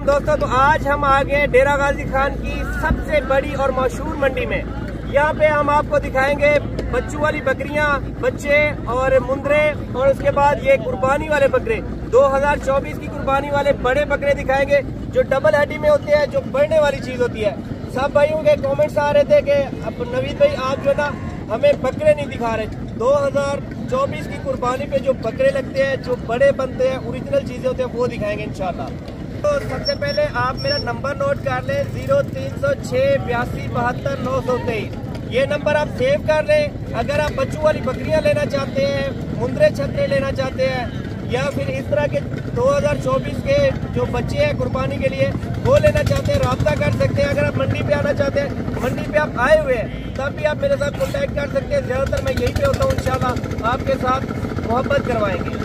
दोस्तों तो आज हम आ गए डेरा गाजी खान की सबसे बड़ी और मशहूर मंडी में। यहाँ पे हम आपको दिखाएंगे बच्चों वाली बकरियां, बच्चे और मुंदरे, और उसके बाद ये कुर्बानी वाले बकरे 2024 की कुर्बानी वाले बड़े बकरे दिखाएंगे जो डबल हड्डी में होते हैं, जो बढ़ने वाली चीज होती है। सब भाइयों के कमेंट्स आ रहे थे कि अब नवीद भाई आप जो ना हमें बकरे नहीं दिखा रहे। 2024 की कुर्बानी पे जो बकरे लगते हैं, जो बड़े बनते हैं, ओरिजिनल चीजें होते हैं, वो दिखाएंगे इंशाल्लाह। तो सबसे पहले आप मेरा नंबर नोट कर लें 0306 82 72 923। ये नंबर आप सेव कर लें। अगर आप बच्चों वाली बकरियां लेना चाहते हैं, मुंदरे छतरे लेना चाहते हैं, या फिर इस तरह के 2024 के जो बच्चे हैं कुर्बानी के लिए वो लेना चाहते हैं, रब्ता कर सकते हैं। अगर आप मंडी पे आना चाहते हैं, मंडी पे आप आए हुए हैं, तब भी आप मेरे साथ कॉन्टैक्ट कर सकते हैं। ज्यादातर मैं यहीं पे होता हूँ, इंशाल्लाह आपके साथ मोहब्बत करवाएंगे।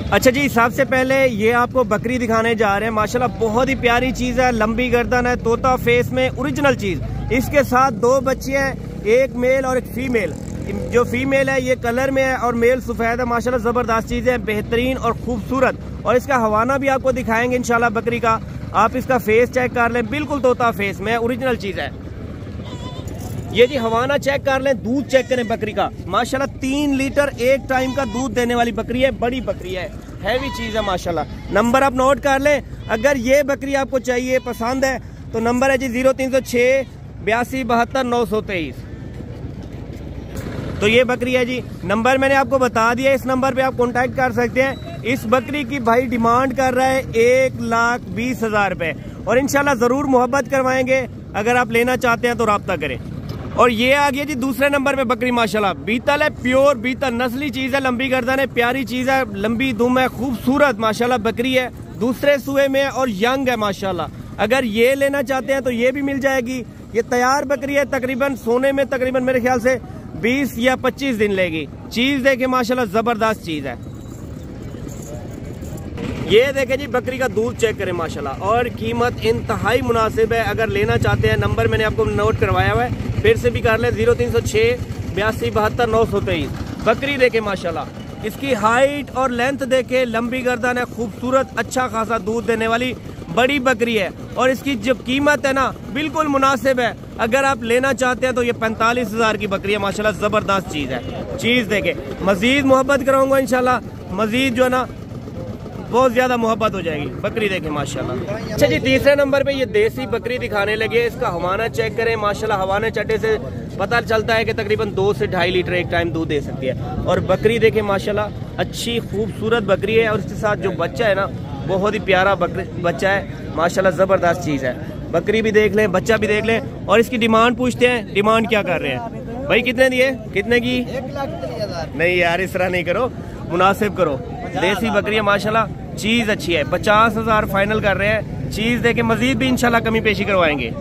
अच्छा जी, सबसे पहले ये आपको बकरी दिखाने जा रहे हैं। माशाल्लाह बहुत ही प्यारी चीज है, लंबी गर्दन है, तोता फेस में, ओरिजिनल चीज। इसके साथ दो बच्चे हैं, एक मेल और एक फीमेल। जो फीमेल है ये कलर में है और मेल सफेद है। माशाल्लाह जबरदस्त चीज है, बेहतरीन और खूबसूरत। और इसका हवाना भी आपको दिखाएंगे इंशाल्लाह बकरी का। आप इसका फेस चेक कर लें, बिल्कुल तोता फेस में, ओरिजिनल चीज है। ये जी हवाना चेक कर लें, दूध चेक करें बकरी का। माशाल्लाह 3 लीटर एक टाइम का दूध देने वाली बकरी है, बड़ी बकरी है, हैवी चीज है माशाल्लाह। नंबर आप नोट कर लें। अगर ये बकरी आपको चाहिए, पसंद है, तो नंबर है जी 0306 82 72 923। तो ये बकरी है जी, नंबर मैंने आपको बता दिया, इस नंबर पे आप कांटेक्ट कर सकते हैं। इस बकरी की भाई डिमांड कर रहा है 1,20,000 रुपए, और इंशाल्लाह जरूर मोहब्बत करवाएंगे। अगर आप लेना चाहते हैं तो रब्ता करें। और ये आ गया जी दूसरे नंबर पे बकरी, माशाल्लाह बीतल है, प्योर बीतल, नस्ली चीज है, लंबी गर्दन है, प्यारी चीज है, लंबी दुम है, खूबसूरत माशाल्लाह बकरी है, दूसरे सूए में और यंग है माशाल्लाह। अगर ये लेना चाहते हैं तो ये भी मिल जाएगी। ये तैयार बकरी है, तकरीबन सोने में तकरीबन मेरे ख्याल से 20 या 25 दिन लेगी। चीज देखे माशाल्लाह जबरदस्त चीज है। ये देखे जी बकरी का दूध चेक करें माशाल्लाह, और कीमत इंतहाई मुनासिब है। अगर लेना चाहते हैं, नंबर मैंने आपको नोट करवाया हुआ है, फिर से भी कर ले 0306 82 72 923। बकरी देखे माशाल्लाह, इसकी हाइट और लेंथ देखे, लंबी गर्दन है, खूबसूरत, अच्छा खासा दूध देने वाली बड़ी बकरी है। और इसकी जो कीमत है ना बिल्कुल मुनासिब है। अगर आप लेना चाहते हैं तो ये 45,000 की बकरी है माशाल्लाह, जबरदस्त चीज है। चीज देखे, मजीद मोहब्बत कराऊंगा इंशाल्लाह, मजीद जो है ना बहुत ज्यादा मोहब्बत हो जाएगी। बकरी देखें माशाल्लाह। अच्छा जी, तीसरे नंबर पे ये देसी बकरी दिखाने लगे। इसका हवाना चेक करें माशाल्लाह, हवाने चट्टे से पता चलता है कि तकरीबन 2 से 2.5 लीटर एक टाइम दूध दे सकती है। और बकरी देखें माशाल्लाह, अच्छी खूबसूरत बकरी है। और इसके साथ जो बच्चा है ना बहुत ही प्यारा बच्चा है माशाल्लाह, जबरदस्त चीज है। बकरी भी देख लें, बच्चा भी देख लें। और इसकी डिमांड पूछते हैं, डिमांड क्या कर रहे हैं भाई? कितने दिए, कितने की? 1,30,000। नहीं यार, इस तरह नहीं करो, मुनासिब करो। देसी बकरी है माशाल्लाह, चीज अच्छी है। 50,000 फाइनल कर रहे हैं। चीज देके मजीद भी इंशाल्लाह कमी पेशी करवाएंगे।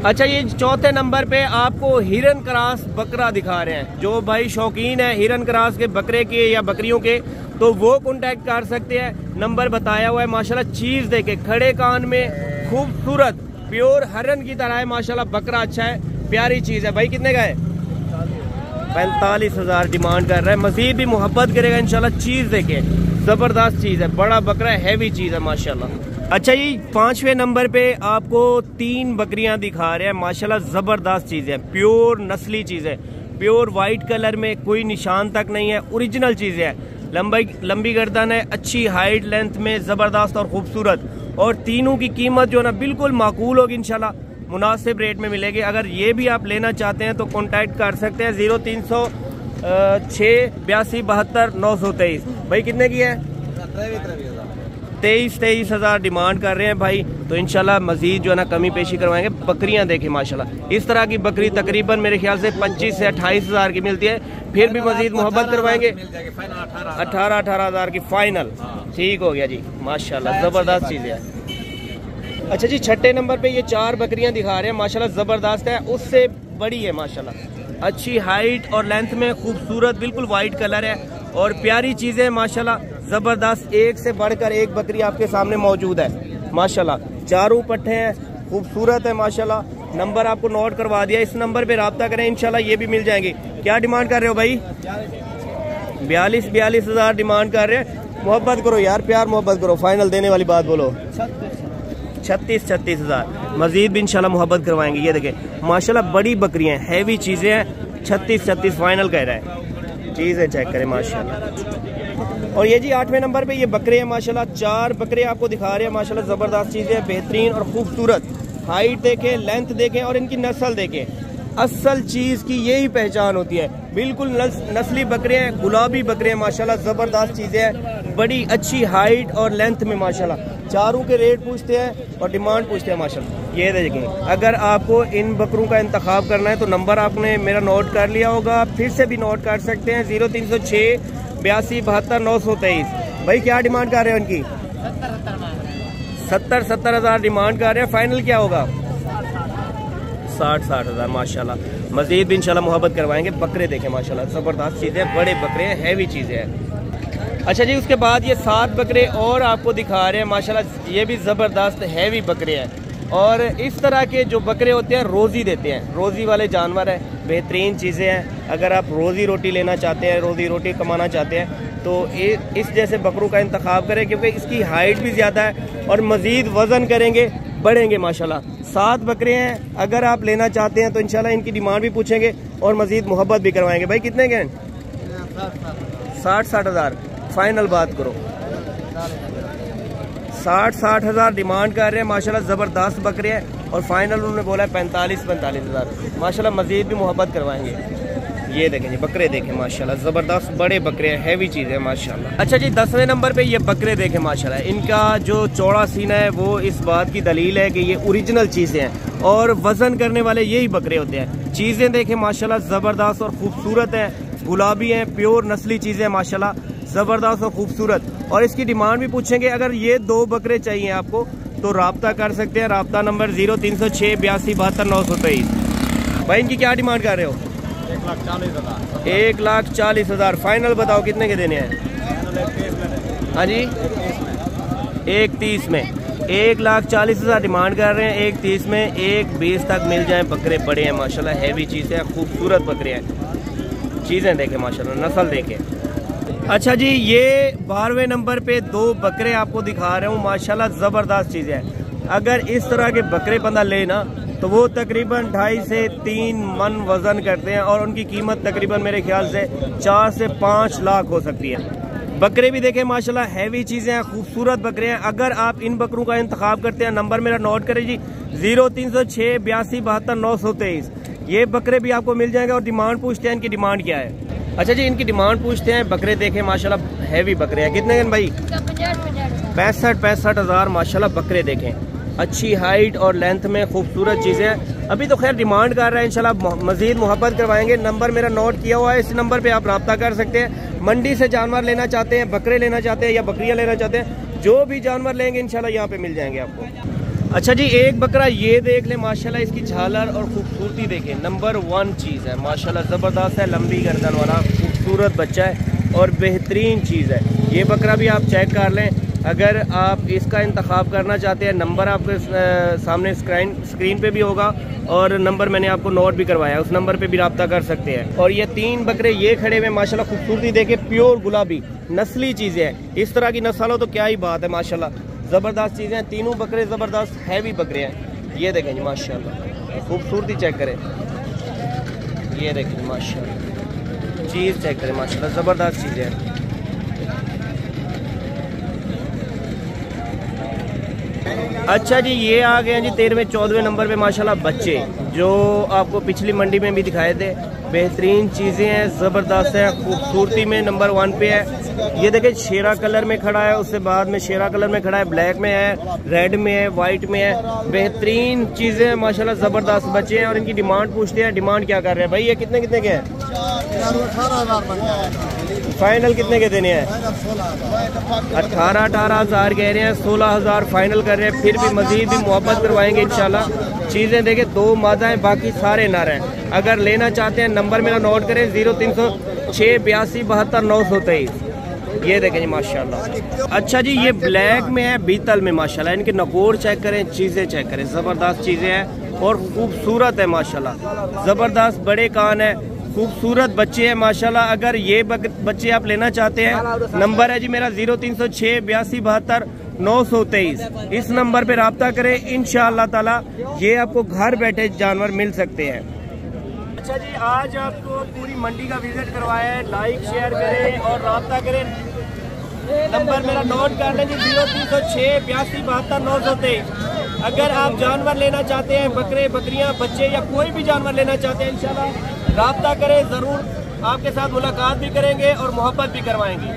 अच्छा, ये चौथे नंबर पे आपको हिरन क्रॉस बकरा दिखा रहे हैं। जो भाई शौकीन है हिरन क्रॉस के बकरे के या बकरियों के, तो वो कांटेक्ट कर सकते हैं। नंबर बताया हुआ है माशाल्लाह। चीज देखे, खड़े कान में, खूबसूरत, प्योर हिरन की तरह है माशाल्लाह। बकरा अच्छा है, प्यारी चीज है। भाई कितने का है? 45,000 डिमांड कर रहा है। मजीद भी मोहब्बत करेगा इंशाल्लाह। चीज देखे, जबरदस्त चीज है, बड़ा बकरा है, हैवी चीज है माशाल्लाह। अच्छा जी, 5वें नंबर पे आपको 3 बकरियां दिखा रहे हैं माशाल्लाह, जबरदस्त चीज है, प्योर नस्ली चीज है, प्योर व्हाइट कलर में, कोई निशान तक नहीं है, ओरिजिनल चीज है। लंबी गर्दन है, अच्छी हाइट लेंथ में, जबरदस्त और खूबसूरत। और तीनों की कीमत जो है ना बिल्कुल माकूल होगी इंशाल्लाह, मुनासिब रेट में मिलेगी। अगर ये भी आप लेना चाहते हैं तो कॉन्टैक्ट कर सकते हैं 0306 82 72 923। भाई कितने की है? 23,000 डिमांड कर रहे हैं भाई। तो इंशाल्लाह मजीद जो है ना कमी पेशी करवाएंगे। बकरियां देखें माशाल्लाह, इस तरह की बकरी तकरीबन मेरे ख्याल से 25 से 28,000 की मिलती है। फिर भी मजीद मोहब्बत करवाएंगे। 18,000 की फाइनल। ठीक हो गया जी माशाल्लाह, जबरदस्त चीज है। अच्छा जी, छठे नंबर पे ये 4 बकरियां दिखा रहे हैं माशाल्लाह, जबरदस्त है, उससे बड़ी है माशाल्लाह, अच्छी हाइट और लेंथ में, खूबसूरत, बिल्कुल व्हाइट कलर है और प्यारी चीजें माशाल्लाह, जबरदस्त। एक से बढ़कर एक बकरी आपके सामने मौजूद है माशाल्लाह। चारों पट्टे हैं, खूबसूरत है माशाल्लाह। नंबर आपको नोट करवा दिया, इस नंबर पे रब्ता करें इंशाल्लाह, ये भी मिल जाएंगे। क्या डिमांड कर रहे हो भाई? 42,000 डिमांड कर रहे हैं। मोहब्बत करो यार, प्यार मोहब्बत करो, फाइनल देने वाली बात बोलो। 36 हज़ार। मजीद भी इंशाल्लाह मोहब्बत करवाएंगे। ये देखें माशाल्लाह बड़ी बकरियां हैं, हैवी चीज़ें हैं। 36 फाइनल कह रहा है। चीज़ें चेक करें माशाल्लाह। और ये जी 8वें नंबर पे ये बकरे हैं माशाल्लाह। 4 बकरे आपको दिखा रहे हैं माशाल्लाह। ज़बरदस्त चीज़ें, बेहतरीन और खूबसूरत। हाइट देखें, लेंथ देखें और इनकी नस्ल देखें। असल चीज़ की यही पहचान होती है। बिल्कुल नस्ली बकरे हैं, गुलाबी बकरे हैं माशाल्लाह। ज़बरदस्त चीज़ें हैं, बड़ी अच्छी हाइट और लेंथ में माशाल्लाह। चारों के रेट पूछते हैं और डिमांड पूछते हैं माशाल्लाह। ये देखें, अगर आपको इन बकरों का इंतखाब करना है तो नंबर आपने मेरा नोट कर लिया होगा, फिर से भी नोट कर सकते हैं। 0306 82 72 923। भाई क्या डिमांड कर रहे हैं उनकी? 70 हज़ार डिमांड कर रहे हैं। फाइनल क्या होगा? 60 हज़ार माशाल्लाह। मजीद भी इंशाल्लाह मोहब्बत करवाएंगे। बकरे देखें माशाल्लाह, ज़बरदस्त चीज़ें, बड़े बकरे हैं, हैवी चीज़ें हैं। अच्छा जी, उसके बाद ये 7 बकरे और आपको दिखा रहे हैं माशाल्लाह। ये भी ज़बरदस्त हैवी बकरे हैं। और इस तरह के जो बकरे होते हैं रोज़ी देते हैं, रोज़ी वाले जानवर हैं, बेहतरीन चीज़ें हैं। अगर आप रोज़ी रोटी लेना चाहते हैं, रोज़ी रोटी कमाना चाहते हैं तो इस जैसे बकरों का इंतखाब करें, क्योंकि इसकी हाइट भी ज़्यादा है और मज़ीद वज़न करेंगे, बढ़ेंगे माशाल्लाह। 7 बकरे हैं, अगर आप लेना चाहते हैं तो इंशाल्लाह इनकी डिमांड भी पूछेंगे और मज़ीद मोहब्बत भी करवाएंगे। भाई कितने के हैं? 60 हज़ार। फाइनल बात करो। 60 हज़ार डिमांड कर रहे हैं माशाल्लाह। ज़बरदस्त बकरे हैं और फाइनल उन्होंने बोला है 45 हज़ार माशाल्लाह। मज़ीद भी मोहब्बत करवाएंगे। ये देखें जी, बकरे देखें माशाल्लाह, ज़बरदस्त बड़े बकरे हैं, हैवी चीज़ है माशाल्लाह। अच्छा जी, 10वें नंबर पे ये बकरे देखें माशाल्लाह। इनका जो चौड़ा सीना है वो इस बात की दलील है कि ये ओरिजिनल चीज़ें हैं और वज़न करने वाले यही बकरे होते हैं। चीज़ें देखें माशाल्लाह, ज़बरदस्त और खूबसूरत हैं, गुलाबी हैं, प्योर नस्ली चीज़ें माशाल्लाह, ज़बरदस्त और खूबसूरत। और इसकी डिमांड भी पूछेंगे। अगर ये 2 बकरे चाहिए आपको तो रब्ता कर सकते हैं। रब्ता नंबर 0306 82 72 923। भाई इनकी क्या डिमांड कर रहे हो? 1,40,000 1,40,000। फाइनल बताओ कितने के देने हैं? हाँ जी, 1,30 में। 1,40,000 डिमांड कर रहे हैं। 1,30 में 1,20 तक मिल जाए। बकरे बड़े हैं माशाल्लाह, हैवी चीज़ें हैं, खूबसूरत बकरे हैं। चीज़ें देखें माशाल्लाह, नस्ल देखें। अच्छा जी, ये 12वें नंबर पे 2 बकरे आपको दिखा रहा हूँ माशाल्लाह, ज़बरदस्त चीज़ें हैं। अगर इस तरह के बकरे बंदा ले ना तो वो तकरीबन 2.5 से 3 मन वज़न करते हैं और उनकी कीमत तकरीबन मेरे ख्याल से 4 से 5 लाख हो सकती है। बकरे भी देखें माशाल्लाह, हैवी चीज़ें हैं, खूबसूरत बकरे हैं। अगर आप इन बकरों का इंतखाब करते हैं, नंबर मेरा नोट करें जी, 0306 82 72 923। ये बकरे भी आपको मिल जाएंगे। और डिमांड पूछते हैं, इनकी डिमांड क्या है? अच्छा जी, इनकी डिमांड पूछते हैं। बकरे देखें माशाल्लाह, हैवी बकरे हैं। कितने हैं भाई? 65 हज़ार माशाल्लाह। बकरे देखें, अच्छी हाइट और लेंथ में खूबसूरत चीज़ें। अभी तो खैर डिमांड कर रहे हैं, इंशाल्लाह मज़ीद मोहब्बत करवाएंगे। नंबर मेरा नोट किया हुआ है, इस नंबर पे आप रब्ता कर सकते हैं। मंडी से जानवर लेना चाहते हैं, बकरे लेना चाहते हैं या बकरियां लेना चाहते हैं, जो भी जानवर लेंगे इंशाल्लाह यहाँ पे मिल जाएंगे आपको। अच्छा जी, एक बकरा ये देख ले माशाल्लाह, इसकी झालर और खूबसूरती देखें, नंबर 1 चीज़ है माशाल्लाह। ज़बरदस्त है, लंबी गर्दन वाला खूबसूरत बच्चा है और बेहतरीन चीज़ है। ये बकरा भी आप चेक कर लें। अगर आप इसका इंतखाब करना चाहते हैं, नंबर आपके सामने स्क्रीन पे भी होगा और नंबर मैंने आपको नोट भी करवाया, उस नंबर पे भी रब्ता कर सकते हैं। और ये 3 बकरे ये खड़े हुए माशाल्लाह, खूबसूरती देखे, प्योर गुलाबी नस्ली चीज़ें हैं। इस तरह की नस्ल हो तो क्या ही बात है माशाल्लाह, ज़बरदस्त चीज़ें हैं। तीनों बकरे ज़बरदस्त हैवी बकरे हैं। ये देखें जी माशाल्लाह, खूबसूरती चेक करें। ये देखें माशाल्लाह, चीज़ चेक करें माशाल्लाह, ज़बरदस्त चीज़ें हैं। अच्छा जी, ये आ गए हैं जी 13वें 14वें नंबर पे माशाल्लाह बच्चे, जो आपको पिछली मंडी में भी दिखाए थे। बेहतरीन चीज़ें हैं, ज़बरदस्त है, खूबसूरती में नंबर 1 पे है। ये देखिए शेरा कलर में खड़ा है, उससे बाद में शेरा कलर में खड़ा है, ब्लैक में है, रेड में है, वाइट में है। बेहतरीन चीज़ें हैं माशाल्लाह, ज़बरदस्त बच्चे हैं। और इनकी डिमांड पूछते हैं, डिमांड क्या कर रहे हैं भाई? ये कितने कितने के हैं? 18,000। फाइनल कितने के देने हैं? 18,000 कह रहे हैं, 16,000 फाइनल कर रहे हैं। फिर भी मजीद भी मोहब्बत करवाएंगे इंशाल्लाह। चीज़ें देखें, 2 मादा हैं, बाकी सारे नर हैं। अगर लेना चाहते हैं, नंबर मेरा नोट करें, 0306 82 72 923। ये देखें जी माशाल्लाह। अच्छा जी, ये ब्लैक में है, बीतल में माशाल्लाह। इनके नकोर चेक करें, चीज़ें चेक करें, ज़बरदस्त चीज़ें हैं और खूबसूरत है माशाल्लाह। ज़बरदस्त बड़े कान है, खूबसूरत बच्चे हैं माशाल्लाह। अगर ये बच्चे आप लेना चाहते हैं, नंबर है जी मेरा 0306 82 72 923। इस नंबर पे राब्ता करें, इंशाअल्लाह ताला ये आपको घर बैठे जानवर मिल सकते हैं। अच्छा जी, आज आपको पूरी मंडी का विजिट करवाया है। लाइक शेयर करें और राब्ता करें। नंबर मेरा नोट कर लें जी, 0306 82 72 923। अगर आप जानवर लेना चाहते हैं, बकरे बकरियां बच्चे या कोई भी जानवर लेना चाहते हैं, इंशाल्लाह राब्ता करें, जरूर आपके साथ मुलाकात भी करेंगे और मोहब्बत भी करवाएंगे।